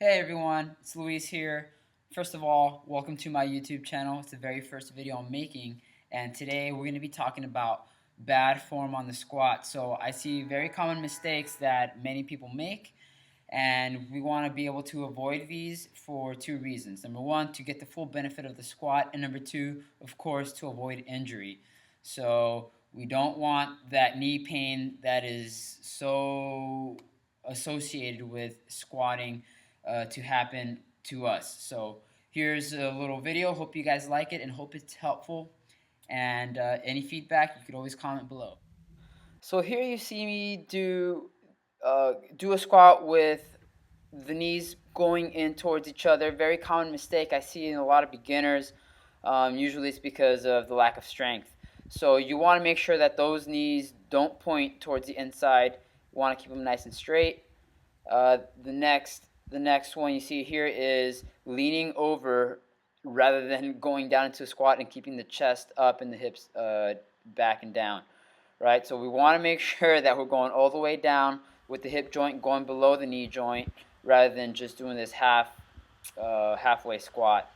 Hey everyone, it's Luis here. First of all, welcome to my YouTube channel. It's the very first video I'm making, and today we're going to be talking about bad form on the squat. So I see very common mistakes that many people make, and we want to be able to avoid these for two reasons. Number one, to get the full benefit of the squat, and number two, of course, to avoid injury. So we don't want that knee pain that is so associated with squatting to happen to us. So here's a little video. Hope you guys like it and hope it's helpful. And any feedback, you could always comment below. So here you see me do a squat with the knees going in towards each other. Very common mistake I see in a lot of beginners. Usually it's because of the lack of strength. So you want to make sure that those knees don't point towards the inside. You want to keep them nice and straight. The next one you see here is leaning over rather than going down into a squat and keeping the chest up and the hips back and down. Right, so we want to make sure that we're going all the way down with the hip joint going below the knee joint rather than just doing this halfway squat.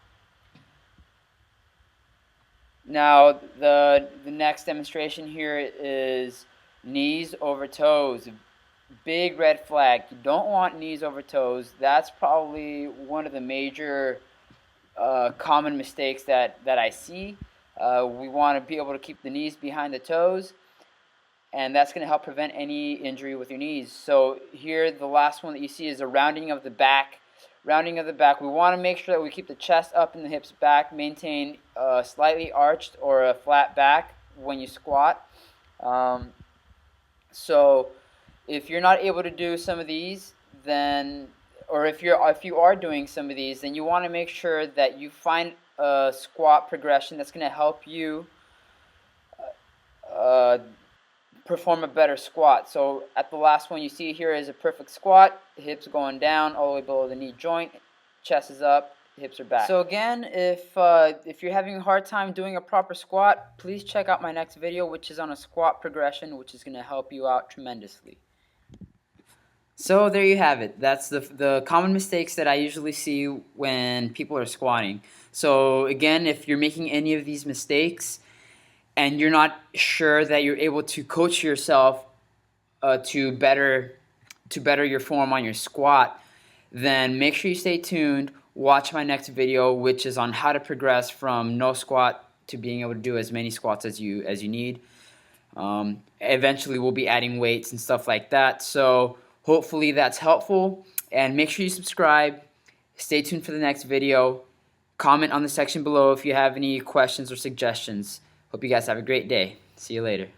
Now the next demonstration here is knees over toes. Big red flag. You don't want knees over toes. That's probably one of the major common mistakes that I see. We want to be able to keep the knees behind the toes, and that's going to help prevent any injury with your knees. So here, the last one that you see is a rounding of the back. Rounding of the back, we want to make sure that we keep the chest up and the hips back, maintain a slightly arched or a flat back when you squat. So if you're not able to do some of these, then, or if you are doing some of these, then you want to make sure that you find a squat progression that's going to help you perform a better squat. So at the last one you see here is a perfect squat. The hips going down all the way below the knee joint, chest is up, hips are back. So again, if you're having a hard time doing a proper squat, please check out my next video, which is on a squat progression, which is going to help you out tremendously. So there you have it. That's the common mistakes that I usually see when people are squatting. So again, if you're making any of these mistakes and you're not sure that you're able to coach yourself to better your form on your squat, then make sure you stay tuned. Watch my next video, which is on how to progress from no squat to being able to do as many squats as you need. Eventually, we'll be adding weights and stuff like that. So hopefully that's helpful. And make sure you subscribe. Stay tuned for the next video. Comment on the section below if you have any questions or suggestions. Hope you guys have a great day. See you later.